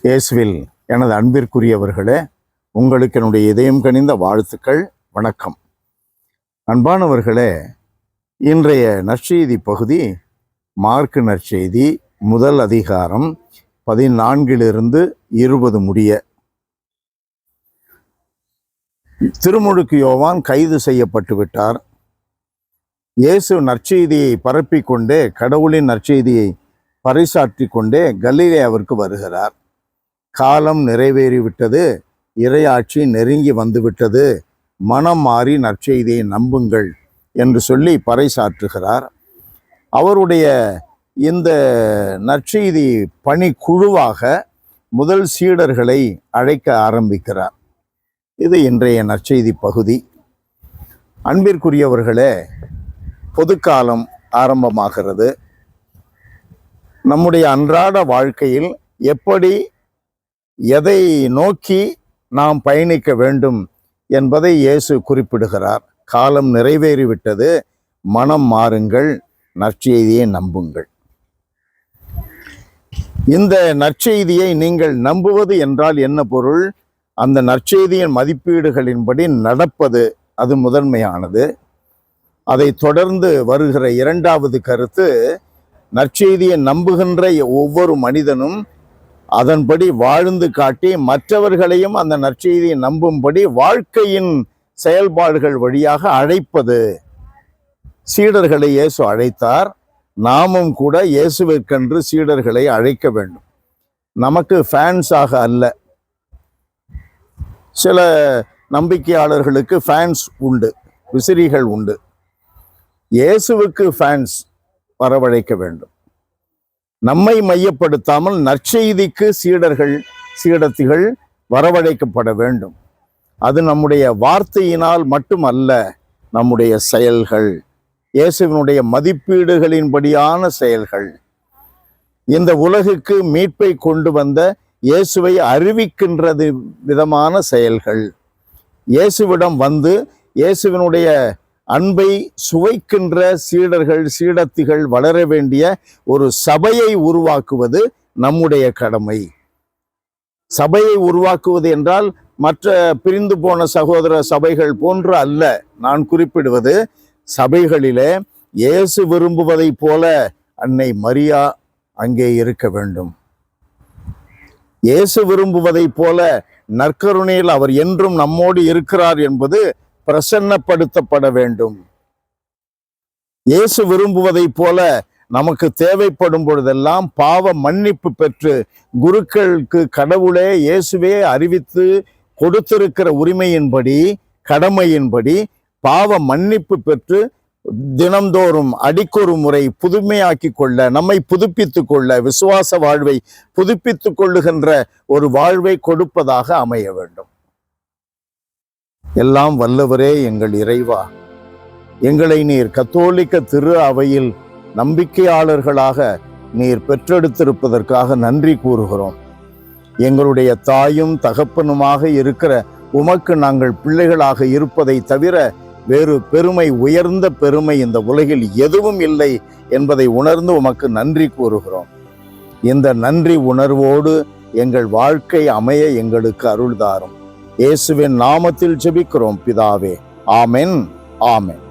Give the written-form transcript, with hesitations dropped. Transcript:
இயேசுவில் எனது அன்பிற்குரியவர்களே, உங்களுக்கு என்னுடைய இதயம் கனிந்த வாழ்த்துக்கள். வணக்கம். அன்பானவர்களே, இன்றைய நற்செய்தி பகுதி மார்க்கு நற்செய்தி முதல் அதிகாரம் 14 20 முடிய. திருமுழுக்கு யோவான் கைது செய்யப்பட்டு விட்டார். இயேசு நற்செய்தியை பரப்பிக்கொண்டே, கடவுளின் நற்செய்தியை பறைசாற்றி கொண்டே கலிலேயாவிற்கு வருகிறார். காலம் நிறைவேறிவிட்டது, இறையாட்சி நெருங்கி வந்துவிட்டது, மனம் மாறி நற்செய்தியை நம்புங்கள் என்று சொல்லி பறைசாற்றுகிறார். அவருடைய இந்த நற்செய்தி பணிக்குழுவாக முதல் சீடர்களை அழைக்க ஆரம்பிக்கிறார். இது இன்றைய நற்செய்தி பகுதி. அன்பிற்குரியவர்களே, பொதுக்காலம் ஆரம்பமாகிறது. நம்முடைய அன்றாட வாழ்க்கையில் எப்படி, எதை நோக்கி நாம் பயணிக்க வேண்டும் என்பதை இயேசு குறிப்பிடுகிறார். காலம் நிறைவேறிவிட்டது, மனம் மாறுங்கள், நற்செய்தியை நம்புங்கள். இந்த நற்செய்தியை நீங்கள் நம்புவது என்றால் என்ன பொருள்? அந்த நற்செய்தியின் மதிப்பீடுகளின்படி நடப்பது, அது முதன்மையானது. அதை தொடர்ந்து வருகிற இரண்டாவது கருத்து, நற்செய்தியை நம்புகின்ற ஒவ்வொரு மனிதனும் அதன்படி வாழ்ந்து காட்டி மற்றவர்களையும் அந்த நற்செய்தியை நம்பும்படி வாழ்க்கையின் செயல்பாடுகள் வழியாக அழைப்பது. சீடர்களை இயேசு அழைத்தார். நாமும் கூட இயேசுவிற்கென்று சீடர்களை அழைக்க வேண்டும். நமக்கு ஃபேன்ஸாக அல்ல. சில நம்பிக்கையாளர்களுக்கு ஃபேன்ஸ் உண்டு, விசிறிகள் உண்டு. இயேசுவுக்கு ஃபேன்ஸ் வரவழைக்க வேண்டும். நம்மை மையப்படுத்தாமல் நற்செய்திக்கு சீடத்திகள் வரவழைக்கப்பட வேண்டும். அது நம்முடைய வார்த்தையினால் மட்டுமல்ல, நம்முடைய செயல்கள், இயேசுவினுடைய மதிப்பீடுகளின்படியான செயல்கள், இந்த உலகுக்கு மீட்பை கொண்டு வந்த இயேசுவை அறிவிக்கின்றது விதமான செயல்கள். இயேசுவிடம் வந்து இயேசுவினுடைய அன்பை சுவைக்கின்ற சீடத்திகள் வளர வேண்டிய ஒரு சபையை உருவாக்குவது நம்முடைய கடமை. சபையை உருவாக்குவது என்றால் மற்ற பிரிந்து போன சகோதர சபைகள் போன்று அல்ல. நான் குறிப்பிடுவது, சபைகளிலே இயேசு விரும்புவதை போல அன்னை மரியா அங்கே இருக்க வேண்டும். இயேசு விரும்புவதை போல நற்கருணையில் அவர் என்றும் நம்மோடு இருக்கிறார் என்பது பிரசன்னப்படுத்தப்பட வேண்டும். இயேசு விரும்புவதை போல நமக்கு தேவைப்படும் பொழுதெல்லாம் பாவ மன்னிப்பு பெற்று, குருக்களுக்கு கடவுளே இயேசுவே அறிவித்து கொடுத்திருக்கிற உரிமையின்படி, கடமையின்படி பாவ மன்னிப்பு பெற்று தினம்தோறும் அடிக்கொரு முறை புதுமையாக்கி கொள்ள, நம்மை புதுப்பித்து கொள்ள, விசுவாச வாழ்வை புதுப்பித்து கொள்ளுகின்ற ஒரு வாழ்வை கொடுப்பதாக அமைய வேண்டும். எல்லாம் வல்லவரே எங்கள் இறைவா, எங்களை நீர் கத்தோலிக்க திரு அவையில் நம்பிக்கையாளர்களாக நீர் பெற்றெடுத்திருப்பதற்காக நன்றி கூறுகிறோம். எங்களுடைய தாயும் தகப்பனுமாக இருக்கிற உமக்கு நாங்கள் பிள்ளைகளாக இருப்பதை தவிர வேறு பெருமை, உயர்ந்த பெருமை இந்த உலகில் எதுவும் இல்லை என்பதை உணர்ந்து உமக்கு நன்றி கூறுகிறோம். இந்த நன்றி உணர்வோடு எங்கள் வாழ்க்கை அமைய எங்களுக்கு அருள்தாரும். இயேசுவின் நாமத்தில் ஜெபிக்கிறோம் பிதாவே. ஆமென், ஆமென்.